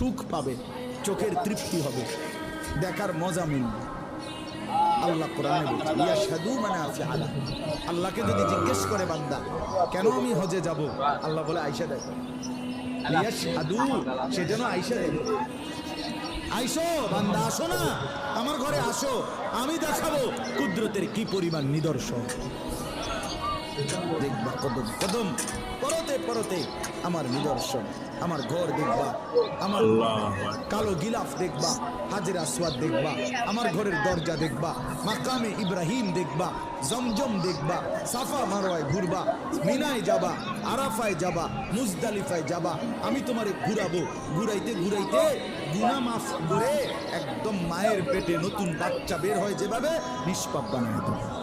সুখ পাবে, চোখের তৃপ্তি হবে, দেখার মজা মিলবে। আল্লাহ কোরআনে বলছে ইয়াশহাদু মানাফিআ লাহুম। আল্লাহকে যদি জিজ্ঞেস করে বান্দা কেন আমি হজে যাব, আল্লাহ বলে আয়েশা দেখো ইয়াশহাদু, সেজন্য আয়েশা দেখো। আইসো বান্দা, আসো না আমার ঘরে, আসো, আমি দেখাবো কুদরতের কি পরিমাণ নিদর্শন। দেখবা কদম কদম পরতে পরতে আমার নিদর্শন, আমার ঘর দেখবা, আমার কালো গিলাফ দেখবা, হাজের আসওয়াদ দেখবা, আমার ঘরের দরজা দেখবা, মাকামে ইব্রাহিম দেখবা, জমজম দেখবা, সাফা মারওয়ায় ঘুরবা, মিনায় যাবা, আরাফায় যাবা, মুজদালিফায় যাবা, আমি তোমারে ঘুরাবো, ঘুরাইতে ঘুরাইতে গুনাহ মাফ করে একদম মায়ের পেটে নতুন বাচ্চা বের হয় যেভাবে নিষ্পাপ বানায় দেবো।